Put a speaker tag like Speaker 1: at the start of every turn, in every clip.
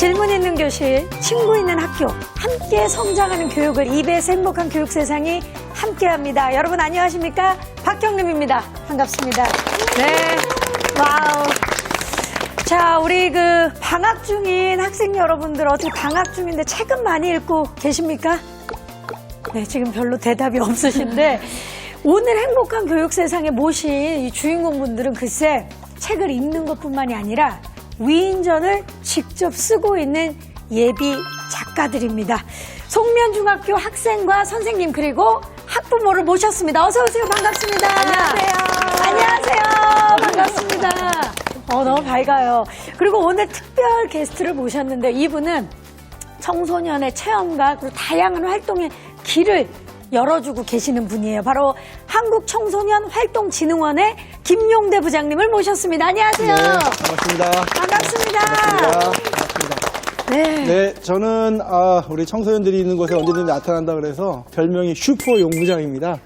Speaker 1: 질문 있는 교실, 친구 있는 학교, 함께 성장하는 교육을 입에서 행복한 교육 세상이 함께합니다. 여러분 안녕하십니까? 박경림입니다. 반갑습니다. 네, 와우. 자, 우리 방학 중인 학생 여러분들 어떻게 방학 중인데 책은 많이 읽고 계십니까? 네, 지금 별로 대답이 없으신데 오늘 행복한 교육 세상에 모신 이 주인공분들은 글쎄 책을 읽는 것뿐만이 아니라 위인전을 직접 쓰고 있는 예비 작가들입니다. 송면중학교 학생과 선생님 그리고 학부모를 모셨습니다. 어서 오세요. 반갑습니다. 안녕하세요. 반갑습니다. 너무 밝아요. 그리고 오늘 특별 게스트를 모셨는데 이분은 청소년의 체험과 그리고 다양한 활동의 길을 열어주고 계시는 분이에요. 바로 한국청소년활동진흥원의 김용대 부장님을 모셨습니다. 안녕하세요.
Speaker 2: 네, 반갑습니다.
Speaker 1: 반갑습니다.
Speaker 2: 반갑습니다.
Speaker 1: 네.
Speaker 2: 네, 저는 우리 청소년들이 있는 곳에 언제든지 나타난다 그래서 별명이 슈퍼 용부장입니다.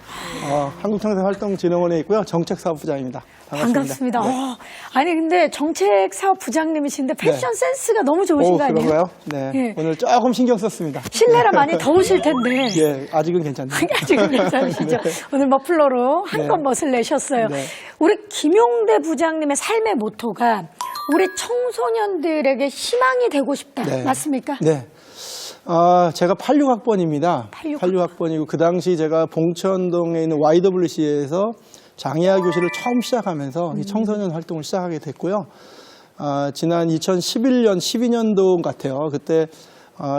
Speaker 2: 한국청소년활동진흥원에 있고요. 정책사업부장입니다. 반갑습니다.
Speaker 1: 반갑습니다. 아니 근데 정책사업부장님이신데 패션 센스가 너무 좋으신 거 아니에요?
Speaker 2: 그런가요? 네.
Speaker 1: 예.
Speaker 2: 오늘 조금 신경 썼습니다.
Speaker 1: 실내라 많이 더우실 텐데.
Speaker 2: 예, 아직은 괜찮네요.
Speaker 1: 아직은 괜찮으시죠?
Speaker 2: 네.
Speaker 1: 오늘 머플러로 한껏
Speaker 2: 네.
Speaker 1: 멋을 내셨어요.
Speaker 2: 네.
Speaker 1: 우리 김용대 부장님의 삶의 모토가 우리 청소년들에게 희망이 되고 싶다.
Speaker 2: 네.
Speaker 1: 맞습니까?
Speaker 2: 네. 제가 86학번입니다. 86학번이고 그 당시 제가 봉천동에 있는 YWCA에서 장애아 교실을 처음 시작하면서 이 청소년 활동을 시작하게 됐고요. 지난 2011년, 12년도 같아요. 그때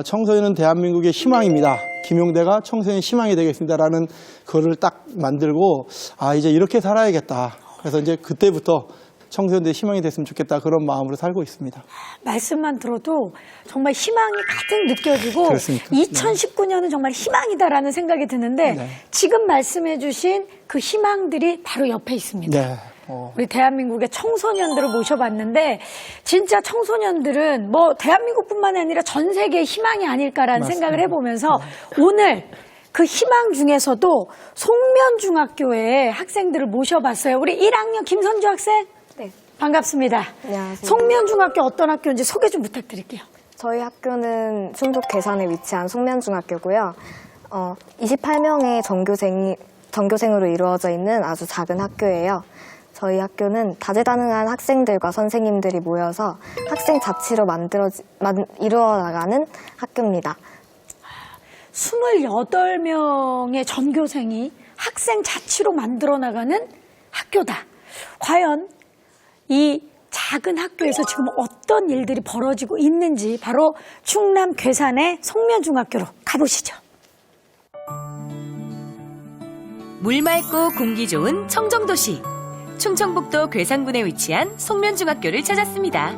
Speaker 2: 청소년은 대한민국의 희망입니다. 김용대가 청소년의 희망이 되겠습니다라는 글을 딱 만들고 이제 이렇게 살아야겠다. 그래서 이제 그때부터 청소년들의 희망이 됐으면 좋겠다 그런 마음으로 살고 있습니다.
Speaker 1: 말씀만 들어도 정말 희망이 가득 느껴지고
Speaker 2: 그렇습니까?
Speaker 1: 2019년은 정말 희망이다라는 생각이 드는데
Speaker 2: 네.
Speaker 1: 지금 말씀해 주신 그 희망들이 바로 옆에 있습니다.
Speaker 2: 네.
Speaker 1: 우리 대한민국의 청소년들을 모셔봤는데 진짜 청소년들은 뭐 대한민국뿐만 아니라 전 세계의 희망이 아닐까라는
Speaker 2: 맞습니다.
Speaker 1: 생각을 해보면서 오늘 그 희망 중에서도 송면중학교의 학생들을 모셔봤어요. 우리 1학년 김선주 학생.
Speaker 3: 네.
Speaker 1: 반갑습니다.
Speaker 3: 안녕하세요.
Speaker 1: 송면중학교 어떤 학교인지 소개 좀 부탁드릴게요.
Speaker 3: 저희 학교는 충북 괴산에 위치한 송면중학교고요. 28명의 전교생으로 이루어져 있는 아주 작은 학교예요. 저희 학교는 다재다능한 학생들과 선생님들이 모여서 학생 자치로 이루어나가는 학교입니다.
Speaker 1: 28명의 전교생이 학생 자치로 만들어나가는 학교다. 과연 이 작은 학교에서 지금 어떤 일들이 벌어지고 있는지 바로 충남 괴산의 송면중학교로 가보시죠.
Speaker 4: 물 맑고 공기 좋은 청정도시 충청북도 괴산군에 위치한 송면중학교를 찾았습니다.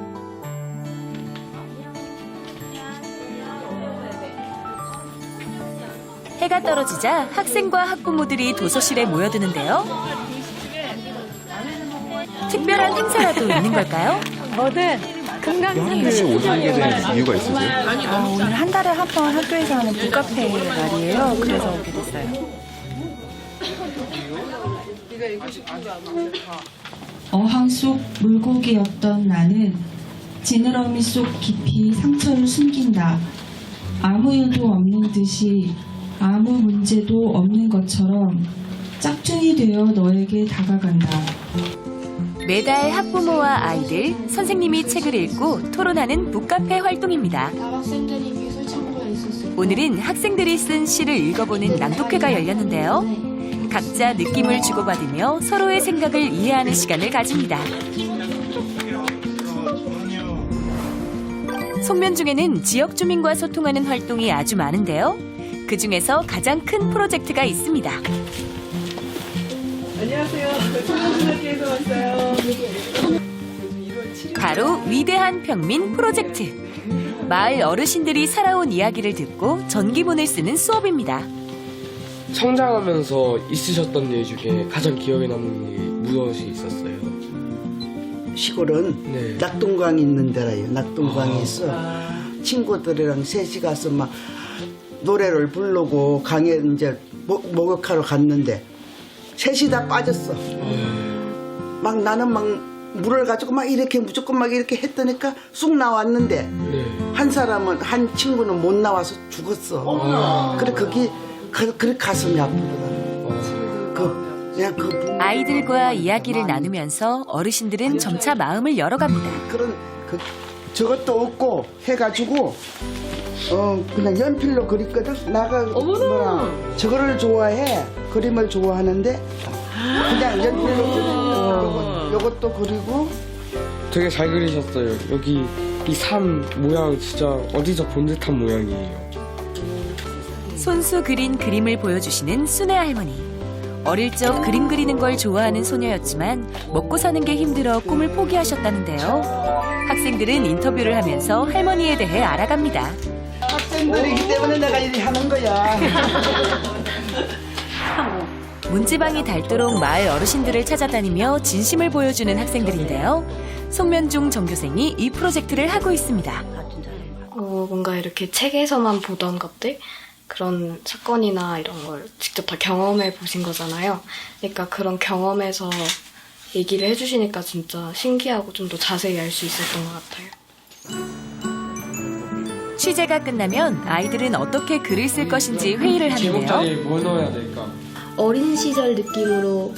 Speaker 4: 해가 떨어지자 학생과 학부모들이 도서실에 모여드는데요. 특별한 행사라도 있는 걸까요?
Speaker 1: 뭐든 금강산도
Speaker 5: 오시게 된 이유가 있으세요?
Speaker 6: 오늘 한 달에 한 번 학교에서 하는 북카페 날이에요. 그래서 오게 됐어요.
Speaker 7: 어항 속 물고기였던 나는 지느러미 속 깊이 상처를 숨긴다. 아무 일도 없는 듯이 아무 문제도 없는 것처럼 짝퉁이 되어 너에게 다가간다.
Speaker 4: 매달 학부모와 아이들, 선생님이 책을 읽고 토론하는 북카페 활동입니다. 오늘은 학생들이 쓴 시를 읽어보는 낭독회가 열렸는데요. 각자 느낌을 주고받으며 서로의 생각을 이해하는 시간을 가집니다. 송면중에는 지역 주민과 소통하는 활동이 아주 많은데요. 그 중에서 가장 큰 프로젝트가 있습니다.
Speaker 8: 안녕하세요. 송면중학교에서 왔어요.
Speaker 4: 바로 위대한 평민 프로젝트. 마을 어르신들이 살아온 이야기를 듣고 전기문을 쓰는 수업입니다.
Speaker 9: 성장하면서 있으셨던 일 중에 가장 기억에 남는 일이 무엇이 있었어요?
Speaker 10: 시골은
Speaker 9: 네.
Speaker 10: 낙동강이 있는 데라요. 낙동강이 있어. 친구들이랑 셋이 가서 막 노래를 부르고 강에 이제 목욕하러 갔는데 셋이 다 빠졌어. 나는 막 물을 가지고 막 이렇게 무조건 막 이렇게 했더니까 쑥 나왔는데
Speaker 9: 네.
Speaker 10: 한 사람은 한 친구는 못 나와서 죽었어. 그래 그래 가슴이 아프거든.
Speaker 4: 아이들과 이야기를 나누면서 어르신들은 점차 마음을 열어갑니다.
Speaker 10: 그런 저것도 없고 해가지고 그냥 연필로 그렸거든. 나가 뭐라 저거를 좋아해. 그림을 좋아하는데 그냥 연필로 그리고 요것도 그리고
Speaker 9: 되게 잘 그리셨어요. 여기 이 산 모양 진짜 어디서 본 듯한 모양이에요.
Speaker 4: 손수 그린 그림을 보여주시는 순애 할머니. 어릴 적 그림 그리는 걸 좋아하는 소녀였지만 먹고 사는 게 힘들어 꿈을 포기하셨다는데요. 학생들은 인터뷰를 하면서 할머니에 대해 알아갑니다.
Speaker 10: 학생들이기 때문에 내가 이렇게 하는 거야.
Speaker 4: 문지방이 닳도록 마을 어르신들을 찾아다니며 진심을 보여주는 학생들인데요. 송면중 전교생이 이 프로젝트를 하고 있습니다.
Speaker 3: 뭔가 이렇게 책에서만 보던 것들, 그런 사건이나 이런 걸 직접 다 경험해 보신 거잖아요. 그러니까 그런 경험에서 얘기를 해주시니까 진짜 신기하고 좀 더 자세히 알 수 있었던 것 같아요.
Speaker 4: 취재가 끝나면 아이들은 어떻게 글을 쓸 것인지 회의를 하는데요.
Speaker 9: 제목자리에 뭘 넣어야 될까?
Speaker 11: 어린 시절 느낌으로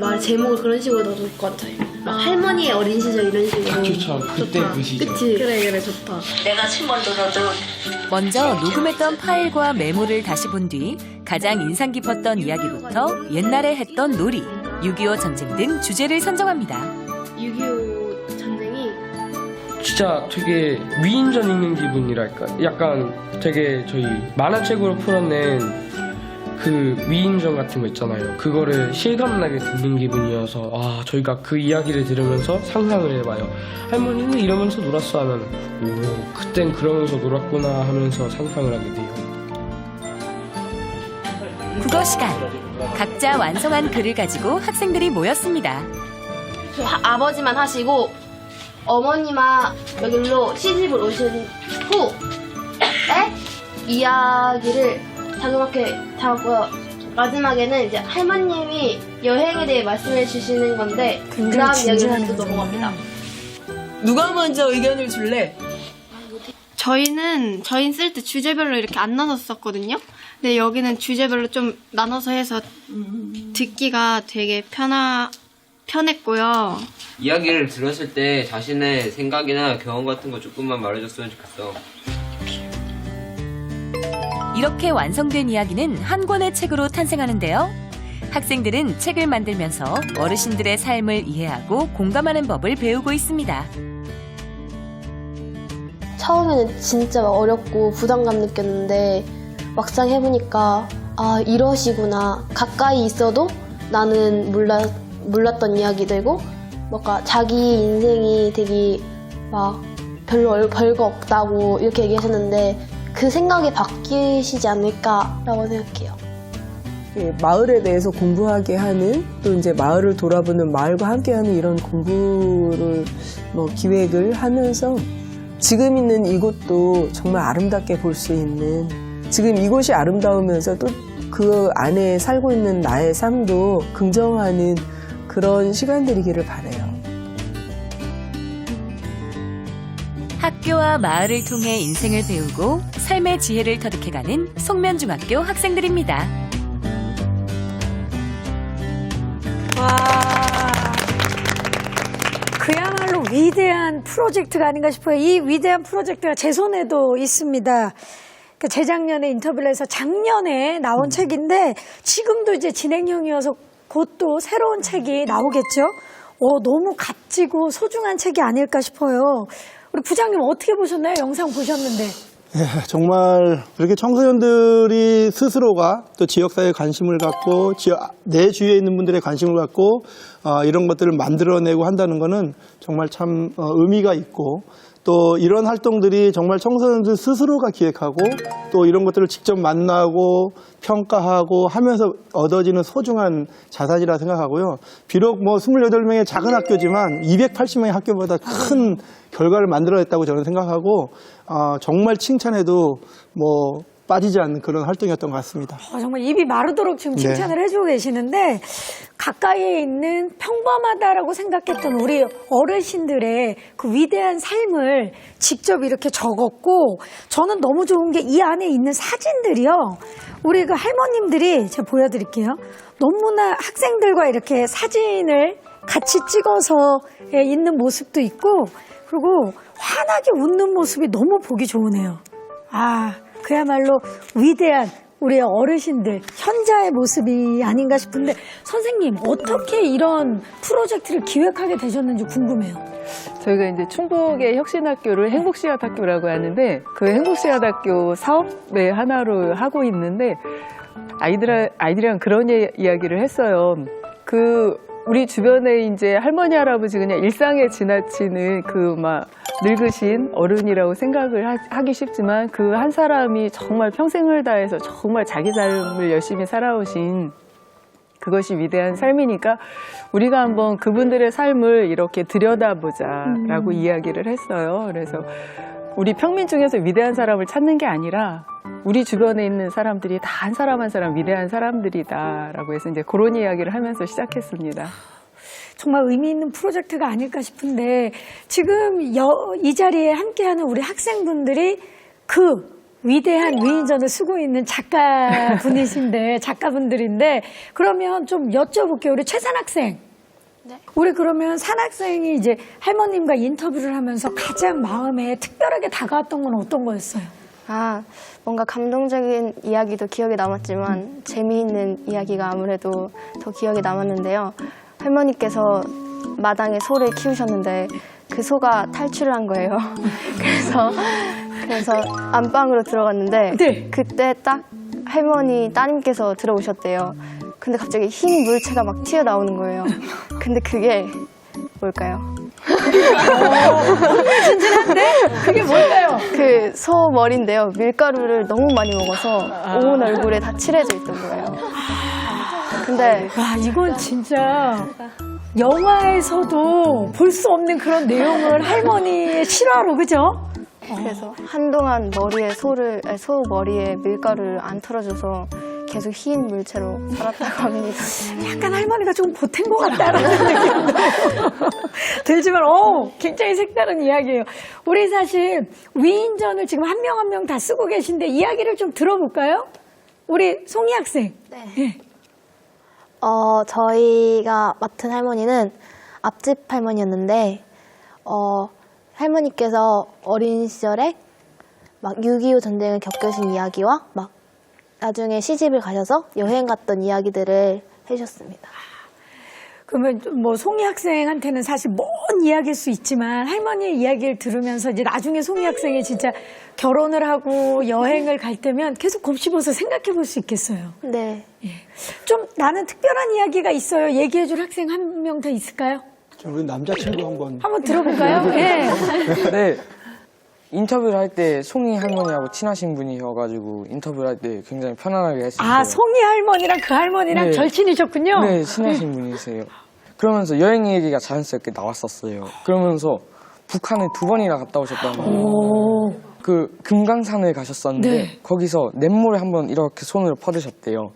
Speaker 11: 말 제목을 그런 식으로 넣어줄 것 같아요. 막 할머니의 어린 시절 이런 식으로.
Speaker 9: 좋죠. 그때 그 시절.
Speaker 11: 그치? 그래 좋다.
Speaker 8: 내가 침을 들어도
Speaker 4: 먼저 녹음했던 파일과 메모를 다시 본 뒤 가장 인상 깊었던 이야기부터 옛날에 했던 놀이, 6.25 전쟁 등 주제를 선정합니다.
Speaker 11: 6.25 전쟁이
Speaker 9: 진짜 되게 위인전 읽는 기분이랄까. 약간 되게 저희 만화책으로 풀어낸 그 위인전 같은 거 있잖아요. 그거를 실감나게 듣는 기분이어서 저희가 그 이야기를 들으면서 상상을 해봐요. 할머니는 이러면서 놀았어 하면 오, 그땐 그러면서 놀았구나 하면서 상상을 하게 돼요.
Speaker 4: 국어 시간. 각자 완성한 글을 가지고 학생들이 모였습니다.
Speaker 11: 아버지만 하시고 어머니만 여기로 시집을 오신 후에 이야기를 자그맣게 잡았고요. 마지막에는 이제 할머님이 여행에 대해 말씀해 주시는 건데 그 다음 이야기를 또 넘어갑니다.
Speaker 8: 누가 먼저 의견을 줄래?
Speaker 11: 저희는 쓸 때 주제별로 이렇게 안 나눴었거든요. 근데 여기는 주제별로 좀 나눠서 해서 듣기가 되게 편했고요.
Speaker 12: 이야기를 들었을 때 자신의 생각이나 경험 같은 거 조금만 말해줬으면 좋겠어.
Speaker 4: 이렇게 완성된 이야기는 한 권의 책으로 탄생하는데요. 학생들은 책을 만들면서 어르신들의 삶을 이해하고 공감하는 법을 배우고 있습니다.
Speaker 11: 처음에는 진짜 어렵고 부담감 느꼈는데 막상 해보니까 이러시구나. 가까이 있어도 나는 몰랐던 이야기들고 뭔가 자기 인생이 되게 막 별로 별거 없다고 이렇게 얘기하셨는데 그 생각이 바뀌시지 않을까라고 생각해요.
Speaker 8: 마을에 대해서 공부하게 하는 또 이제 마을을 돌아보는 마을과 함께하는 이런 공부를 기획을 하면서 지금 있는 이곳도 정말 아름답게 볼 수 있는 지금 이곳이 아름다우면서 또 그 안에 살고 있는 나의 삶도 긍정하는 그런 시간들이기를 바라요.
Speaker 4: 학교와 마을을 통해 인생을 배우고 삶의 지혜를 터득해가는 송면중학교 학생들입니다.
Speaker 1: 와, 그야말로 위대한 프로젝트가 아닌가 싶어요. 이 위대한 프로젝트가 제 손에도 있습니다. 재작년에 인터뷰를 해서 작년에 나온 책인데 지금도 이제 진행형이어서 곧 또 새로운 책이 나오겠죠? 너무 값지고 소중한 책이 아닐까 싶어요. 우리 부장님 어떻게 보셨나요? 영상 보셨는데.
Speaker 2: 정말 이렇게 청소년들이 스스로가 또 지역사회에 관심을 갖고 내 주위에 있는 분들의 관심을 갖고 이런 것들을 만들어내고 한다는 것은 정말 참 의미가 있고 또 이런 활동들이 정말 청소년들 스스로가 기획하고 또 이런 것들을 직접 만나고 평가하고 하면서 얻어지는 소중한 자산이라 생각하고요. 비록 28명의 작은 학교지만 280명의 학교보다 큰 결과를 만들어냈다고 저는 생각하고 정말 칭찬해도 빠지지 않는 그런 활동이었던 것 같습니다.
Speaker 1: 정말 입이 마르도록 지금
Speaker 2: 네.
Speaker 1: 칭찬을 해주고 계시는데 가까이에 있는 평범하다라고 생각했던 우리 어르신들의 그 위대한 삶을 직접 이렇게 적었고 저는 너무 좋은 게 이 안에 있는 사진들이요. 우리 그 할머님들이 제가 보여드릴게요. 너무나 학생들과 이렇게 사진을 같이 찍어서 있는 모습도 있고 그리고 환하게 웃는 모습이 너무 보기 좋으네요. 아, 그야말로 위대한 우리 어르신들 현자의 모습이 아닌가 싶은데 선생님 어떻게 이런 프로젝트를 기획하게 되셨는지 궁금해요.
Speaker 6: 저희가 이제 충북의 혁신학교를 행복씨앗학교라고 하는데 그 행복씨앗학교 사업의 하나로 하고 있는데 아이들이랑 그런 이야기를 했어요. 우리 주변에 이제 할머니, 할아버지 그냥 일상에 지나치는 그 막 늙으신 어른이라고 생각을 하기 쉽지만 그 한 사람이 정말 평생을 다해서 정말 자기 삶을 열심히 살아오신 그것이 위대한 삶이니까 우리가 한번 그분들의 삶을 이렇게 들여다보자라고 이야기를 했어요. 그래서 우리 평민 중에서 위대한 사람을 찾는 게 아니라 우리 주변에 있는 사람들이 다 한 사람 한 사람 위대한 사람들이다라고 해서 이제 그런 이야기를 하면서 시작했습니다.
Speaker 1: 정말 의미 있는 프로젝트가 아닐까 싶은데 지금 이 자리에 함께하는 우리 학생분들이 그 위대한 위인전을 쓰고 있는 작가분들인데 그러면 좀 여쭤볼게요. 우리 최산 학생.
Speaker 11: 네.
Speaker 1: 우리 그러면 산 학생이 이제 할머님과 인터뷰를 하면서 가장 마음에 특별하게 다가왔던 건 어떤 거였어요?
Speaker 11: 뭔가 감동적인 이야기도 기억에 남았지만 재미있는 이야기가 아무래도 더 기억에 남았는데요. 할머니께서 마당에 소를 키우셨는데 그 소가 탈출을 한 거예요. 그래서 안방으로 들어갔는데
Speaker 1: 네.
Speaker 11: 그때 딱 할머니 따님께서 들어오셨대요. 근데 갑자기 흰 물체가 막 튀어나오는 거예요. 근데 그게 뭘까요?
Speaker 1: 진진한데? 그게 뭘까요?
Speaker 11: 그 소 머리인데요. 밀가루를 너무 많이 먹어서 온 얼굴에 다 칠해져 있던 거예요. 근데
Speaker 1: 와, 이건 진짜 영화에서도 볼 수 없는 그런 내용을 할머니의 실화로, 그죠?
Speaker 11: 그래서 한동안 소 머리에 밀가루를 안 털어줘서 계속 흰 물체로 살았다고 합니다.
Speaker 1: 약간 할머니가 좀 보탠 것 같다라는 느낌도 들지만, 굉장히 색다른 이야기예요. 우리 사실 위인전을 지금 한 명 한 명 다 쓰고 계신데 이야기를 좀 들어볼까요? 우리 송이 학생.
Speaker 13: 네. 저희가 맡은 할머니는 앞집 할머니였는데, 할머니께서 어린 시절에 막 6.25 전쟁을 겪으신 이야기와 막 나중에 시집을 가셔서 여행 갔던 이야기들을 해주셨습니다.
Speaker 1: 그러면 뭐 송이 학생한테는 사실 먼 이야기일 수 있지만 할머니의 이야기를 들으면서 이제 나중에 송이 학생이 진짜 결혼을 하고 여행을 갈 때면 계속 곱씹어서 생각해 볼 수 있겠어요.
Speaker 13: 네.
Speaker 1: 좀 나는 특별한 이야기가 있어요. 얘기해 줄 학생 한 명 더 있을까요?
Speaker 2: 우리 남자친구 한번
Speaker 1: 들어볼까요? 네.
Speaker 9: 네. 인터뷰를 할 때 송이 할머니하고 친하신 분이셔가지고 인터뷰를 할 때 굉장히 편안하게 했어요.
Speaker 1: 아, 송이 할머니랑 그 할머니랑
Speaker 9: 네.
Speaker 1: 절친이셨군요?
Speaker 9: 네, 친하신 분이세요. 그러면서 여행 얘기가 자연스럽게 나왔었어요. 그러면서 북한을 2번이나 갔다 오셨다는 거예요. 그 금강산을 가셨었는데
Speaker 1: 네.
Speaker 9: 거기서 냇물을 한번 이렇게 손으로 퍼드셨대요.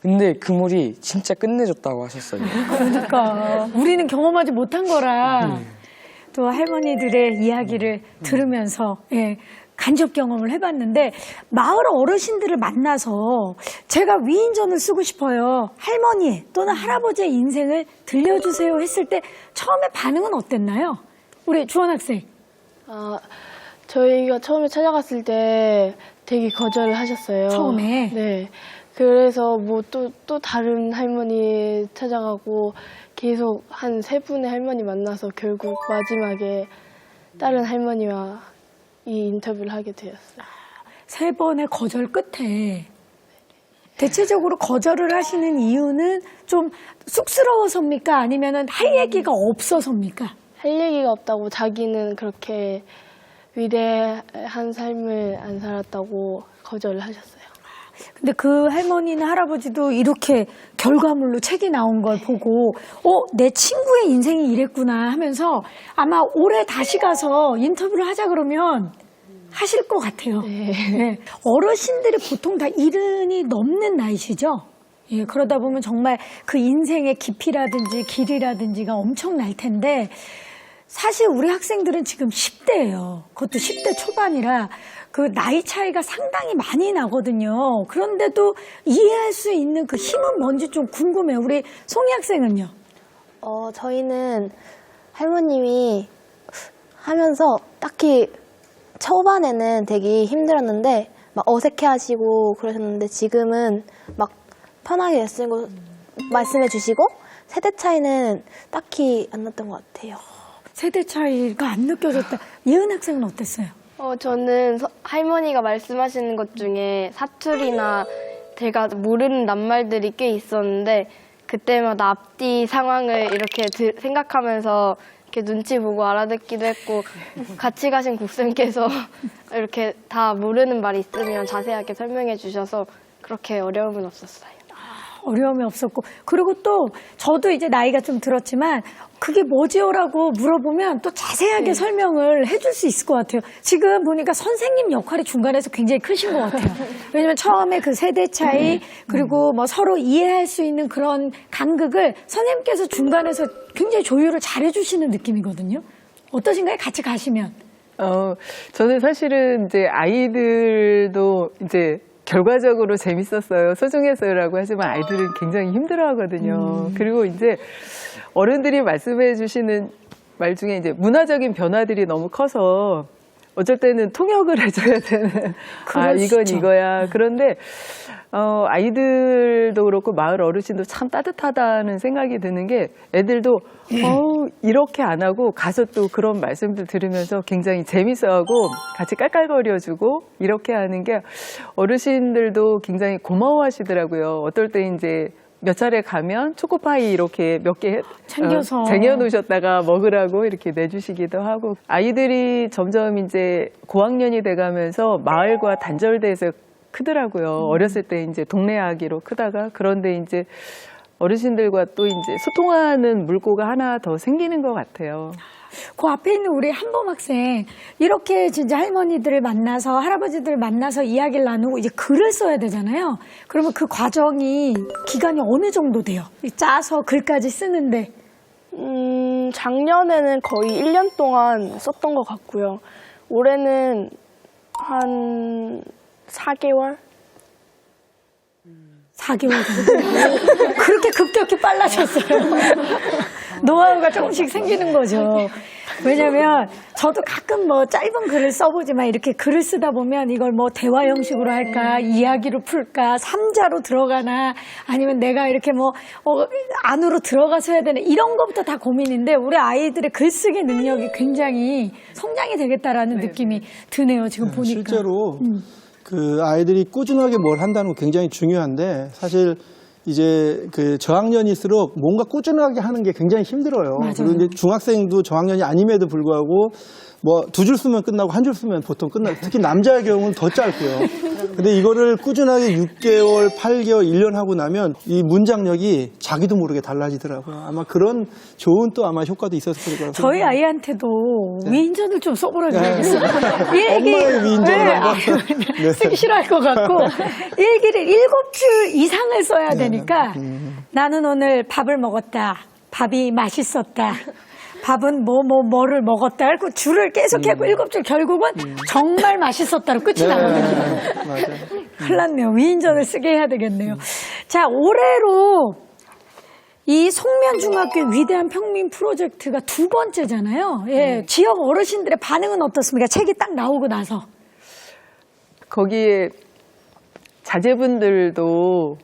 Speaker 9: 근데 그 물이 진짜 끝내줬다고 하셨어요.
Speaker 1: 그러니까 우리는 경험하지 못한 거라 또 할머니들의 이야기를 들으면서 간접 경험을 해봤는데 마을 어르신들을 만나서 제가 위인전을 쓰고 싶어요. 할머니 또는 할아버지의 인생을 들려주세요 했을 때 처음에 반응은 어땠나요? 우리 주원 학생.
Speaker 14: 저희가 처음에 찾아갔을 때 되게 거절을 하셨어요.
Speaker 1: 처음에?
Speaker 14: 네. 그래서 뭐 또 다른 할머니 찾아가고 계속 한 3분의 할머니 만나서 결국 마지막에 다른 할머니와 이 인터뷰를 하게 되었어요.
Speaker 1: 3번의 거절 끝에 대체적으로 거절을 하시는 이유는 좀 쑥스러워서입니까? 아니면은 할 얘기가 없어서입니까?
Speaker 14: 할 얘기가 없다고 자기는 그렇게 위대한 삶을 안 살았다고 거절을 하셨어요.
Speaker 1: 근데 그 할머니나 할아버지도 이렇게 결과물로 책이 나온 걸 보고 내 친구의 인생이 이랬구나 하면서 아마 올해 다시 가서 인터뷰를 하자 그러면 하실 것 같아요. 네. 어르신들이 보통 다 70이 넘는 나이시죠? 예, 그러다 보면 정말 그 인생의 깊이라든지 길이라든지가 엄청날 텐데 사실 우리 학생들은 지금 10대예요. 그것도 10대 초반이라 그 나이 차이가 상당히 많이 나거든요. 그런데도 이해할 수 있는 그 힘은 뭔지 좀 궁금해요. 우리 송이 학생은요?
Speaker 13: 저희는 할머님이 하면서 딱히 초반에는 되게 힘들었는데 막 어색해 하시고 그러셨는데 지금은 막 편하게 말씀해 주시고 세대 차이는 딱히 안 났던 것 같아요.
Speaker 1: 세대 차이가 안 느껴졌다. 이은 학생은 어땠어요?
Speaker 14: 저는 할머니가 말씀하시는 것 중에 사투리나 제가 모르는 낱말들이 꽤 있었는데 그때마다 앞뒤 상황을 이렇게 생각하면서 이렇게 눈치 보고 알아듣기도 했고 같이 가신 국쌤께서 이렇게 다 모르는 말이 있으면 자세하게 설명해 주셔서 그렇게 어려움은 없었어요.
Speaker 1: 어려움이 없었고 그리고 또 저도 이제 나이가 좀 들었지만 그게 뭐지요라고 물어보면 또 자세하게 설명을 해줄 수 있을 것 같아요. 지금 보니까 선생님 역할이 중간에서 굉장히 크신 것 같아요. 왜냐면 처음에 그 세대 차이 그리고 뭐 서로 이해할 수 있는 그런 간극을 선생님께서 중간에서 굉장히 조율을 잘 해주시는 느낌이거든요. 어떠신가요? 같이 가시면?
Speaker 6: 저는 사실은 이제 아이들도 이제 결과적으로 재밌었어요, 소중했어요라고 하지만 아이들은 굉장히 힘들어하거든요. 그리고 이제 어른들이 말씀해 주시는 말 중에 이제 문화적인 변화들이 너무 커서 어쩔 때는 통역을 해줘야 되는 이건 이거야. 그런데 아이들도 그렇고 마을 어르신도 참 따뜻하다는 생각이 드는 게 애들도 이렇게 안 하고 가서 또 그런 말씀들 들으면서 굉장히 재밌어하고 같이 깔깔거려주고 이렇게 하는 게 어르신들도 굉장히 고마워하시더라고요. 어떨 때 이제 몇 차례 가면 초코파이 이렇게 몇 개
Speaker 1: 챙겨서
Speaker 6: 쟁여놓으셨다가 먹으라고 이렇게 내주시기도 하고 아이들이 점점 이제 고학년이 돼가면서 마을과 단절돼서 크더라고요. 어렸을 때 이제 동네 아기로 크다가 그런데 이제 어르신들과 또 이제 소통하는 물꼬가 하나 더 생기는 것 같아요.
Speaker 1: 그 앞에 있는 우리 한범 학생 이렇게 진짜 할머니들을 만나서 할아버지들을 만나서 이야기를 나누고 이제 글을 써야 되잖아요. 그러면 그 과정이 기간이 어느 정도 돼요? 짜서 글까지 쓰는데.
Speaker 14: 작년에는 거의 1년 동안 썼던 것 같고요. 올해는 한 4개월?
Speaker 1: 4개월 정도? 그렇게 급격히 빨라졌어요. 노하우가 조금씩 생기는 거죠. 왜냐면 저도 가끔 뭐 짧은 글을 써보지만 이렇게 글을 쓰다 보면 이걸 뭐 대화 형식으로 할까, 이야기로 풀까, 삼자로 들어가나, 아니면 내가 이렇게 뭐 안으로 들어가서 해야 되나, 이런 것부터 다 고민인데 우리 아이들의 글쓰기 능력이 굉장히 성장이 되겠다라는 느낌이 드네요. 지금 보니까.
Speaker 2: 실제로 그 아이들이 꾸준하게 뭘 한다는 거 굉장히 중요한데 사실 이제 그 저학년일수록 뭔가 꾸준하게 하는 게 굉장히 힘들어요.
Speaker 1: 맞아요.
Speaker 2: 그리고 이제 중학생도 저학년이 아님에도 불구하고 뭐 2줄 쓰면 끝나고 1줄 쓰면 보통 끝나고 특히 남자의 경우는 더 짧고요. 근데 이거를 꾸준하게 6개월, 8개월, 1년 하고 나면 이 문장력이 자기도 모르게 달라지더라고요. 아마 그런 좋은 또 아마 효과도 있었을 거라고.
Speaker 1: 저희 아이한테도 위인전을 좀 써보라 그래야겠어요.
Speaker 2: 엄마의 위인전을 한번
Speaker 1: 쓰기 싫어할 것 같고 일기를 7줄 이상을 써야 되니까 나는 오늘 밥을 먹었다. 밥이 맛있었다. 밥은 뭐를 먹었다. 그리고 줄을 계속 해고 7줄 결국은 정말 맛있었다로 끝이 나거든요.
Speaker 2: 맞아요.
Speaker 1: 큰일 났네요. 위인전을 쓰게 해야 되겠네요. 자, 올해로 이 송면중학교 위대한 평민 프로젝트가 2번째잖아요. 예, 지역 어르신들의 반응은 어떻습니까? 책이 딱 나오고 나서.
Speaker 6: 거기에 자제분들도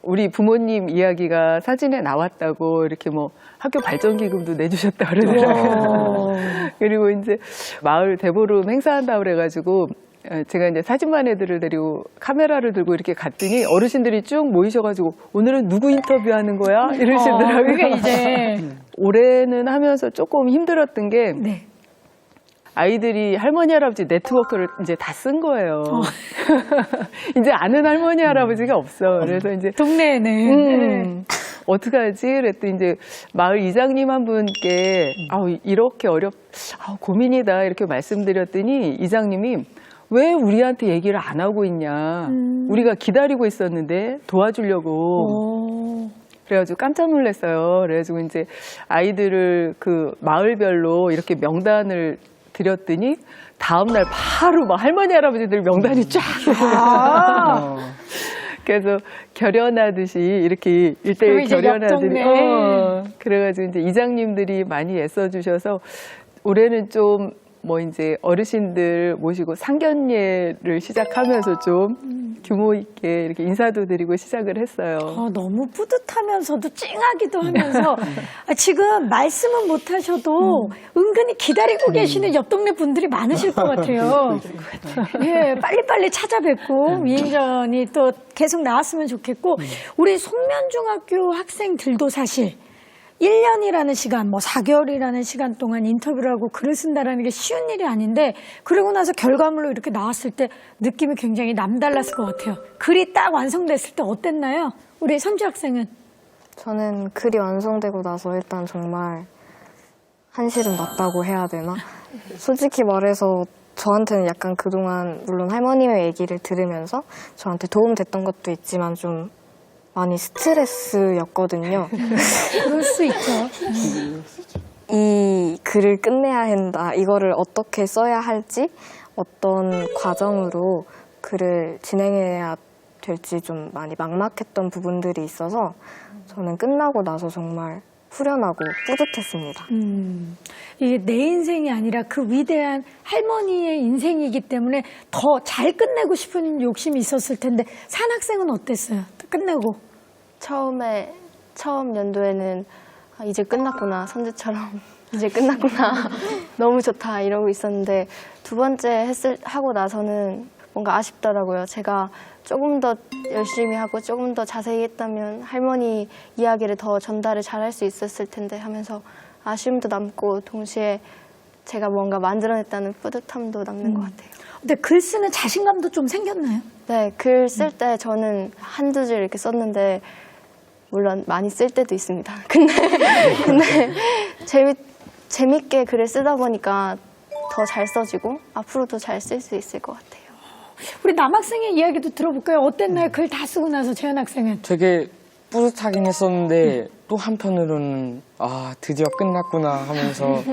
Speaker 6: 우리 부모님 이야기가 사진에 나왔다고 이렇게 뭐 학교 발전기금도 내주셨다 그러더라고요. 그리고 이제 마을 대보름 행사한다 그래가지고 제가 이제 사진반 애들을 데리고 카메라를 들고 이렇게 갔더니 어르신들이 쭉 모이셔가지고 오늘은 누구 인터뷰하는 거야? 이러시더라고요.
Speaker 1: 그러니까 이제
Speaker 6: 올해는 하면서 조금 힘들었던 게 아이들이 할머니 할아버지 네트워크를 이제 다 쓴 거예요. 이제 아는 할머니 할아버지가 없어. 그래서 이제
Speaker 1: 동네에는
Speaker 6: 어떡하지? 그랬더니 이제 마을 이장님 한 분께 이렇게 고민이다 이렇게 말씀드렸더니 이장님이 왜 우리한테 얘기를 안 하고 있냐. 우리가 기다리고 있었는데 도와주려고. 그래가지고 깜짝 놀랐어요. 그래가지고 이제 아이들을 그 마을별로 이렇게 명단을 드렸더니 다음날 바로 막 할머니, 할아버지들 명단이 쫙. 그래서 결연하듯이 이렇게 일대일 결연하더니 그래가지고 이제 이장님들이 많이 애써주셔서 올해는 좀 뭐 이제 어르신들 모시고 상견례를 시작하면서 좀 규모 있게 이렇게 인사도 드리고 시작을 했어요.
Speaker 1: 너무 뿌듯하면서도 찡하기도 하면서 지금 말씀은 못하셔도 은근히 기다리고 계시는 옆 동네 분들이 많으실 것 같아요. 예, 빨리빨리 찾아뵙고 위인전이 또 계속 나왔으면 좋겠고 우리 송면중학교 학생들도 사실 1년이라는 시간, 뭐 4개월이라는 시간 동안 인터뷰를 하고 글을 쓴다라는 게 쉬운 일이 아닌데 그러고 나서 결과물로 이렇게 나왔을 때 느낌이 굉장히 남달랐을 것 같아요. 글이 딱 완성됐을 때 어땠나요? 우리 선주 학생은?
Speaker 11: 저는 글이 완성되고 나서 일단 정말 한시름 났다고 해야 되나? 솔직히 말해서 저한테는 약간 그동안 물론 할머님의 얘기를 들으면서 저한테 도움됐던 것도 있지만 좀 많이 스트레스였거든요.
Speaker 1: 그럴 수 있죠.
Speaker 11: 이 글을 끝내야 한다. 이거를 어떻게 써야 할지, 어떤 과정으로 글을 진행해야 될지 좀 많이 막막했던 부분들이 있어서 저는 끝나고 나서 정말 후련하고 뿌듯했습니다.
Speaker 1: 이게 내 인생이 아니라 그 위대한 할머니의 인생이기 때문에 더 잘 끝내고 싶은 욕심이 있었을 텐데 산 학생은 어땠어요? 끝내고
Speaker 11: 처음 연도에는 이제 끝났구나, 선주처럼 이제 끝났구나, 너무 좋다 이러고 있었는데 두 번째 하고 나서는 뭔가 아쉽더라고요. 제가 조금 더 열심히 하고 조금 더 자세히 했다면 할머니 이야기를 더 전달을 잘할 수 있었을 텐데 하면서 아쉬움도 남고 동시에 제가 뭔가 만들어냈다는 뿌듯함도 남는 것 같아요.
Speaker 1: 근데 글 쓰는 자신감도 좀 생겼나요?
Speaker 11: 네, 글 쓸 때 저는 한두 줄 이렇게 썼는데 물론 많이 쓸 때도 있습니다. 근데 재밌게 글을 쓰다 보니까 더 잘 써지고 앞으로도 잘 쓸 수 있을 것 같아요.
Speaker 1: 우리 남학생의 이야기도 들어볼까요? 어땠나요? 글 다 쓰고 나서 재현 학생은?
Speaker 9: 되게 뿌듯하긴 했었는데 또 한편으로는 드디어 끝났구나 하면서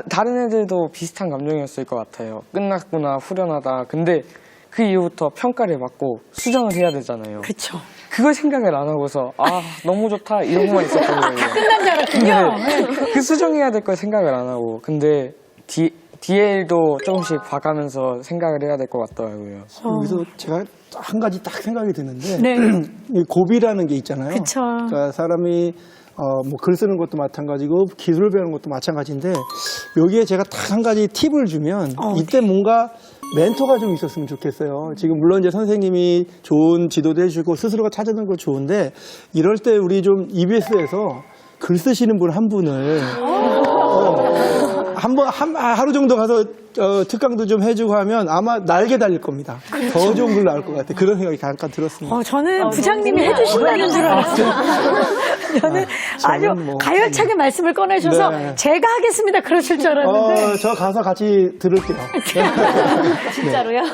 Speaker 9: 다른 애들도 비슷한 감정이었을 것 같아요. 끝났구나, 후련하다. 근데 그 이후부터 평가를 받고 수정을 해야 되잖아요.
Speaker 1: 그렇죠.
Speaker 9: 그걸 생각을 안 하고서 너무 좋다 이런 것만 있었던 거예요.
Speaker 1: 끝난 줄 알았군요.
Speaker 9: 그 수정해야 될 걸 생각을 안 하고 근데 DL도 조금씩 봐가면서 생각을 해야 될 것 같더라고요.
Speaker 2: 여기서 제가 한 가지 딱 생각이 드는데
Speaker 1: 네.
Speaker 2: 이 고비라는 게 있잖아요.
Speaker 1: 그쵸.
Speaker 2: 그러니까 사람이 뭐 글 쓰는 것도 마찬가지고 기술을 배우는 것도 마찬가지인데 여기에 제가 딱 한 가지 팁을 주면 이때 뭔가 멘토가 좀 있었으면 좋겠어요. 지금 물론 이제 선생님이 좋은 지도도 해주고 스스로가 찾아낸 거 좋은데 이럴 때 우리 좀 EBS에서 글 쓰시는 분 한 분을 하루 정도 가서 특강도 좀 해주고 하면 아마 날개 달릴 겁니다. 더 좋은 글 나올 것 같아요. 그런 생각이 잠깐 들었습니다.
Speaker 1: 저는 부장님이 해주신다는 줄 알았어요. 저는 아주 가열차게 말씀을 꺼내셔서
Speaker 2: 네.
Speaker 1: 제가 하겠습니다. 그러실 줄 알았는데.
Speaker 2: 저 가서 같이 들을게요.
Speaker 1: 진짜로요?
Speaker 2: 네.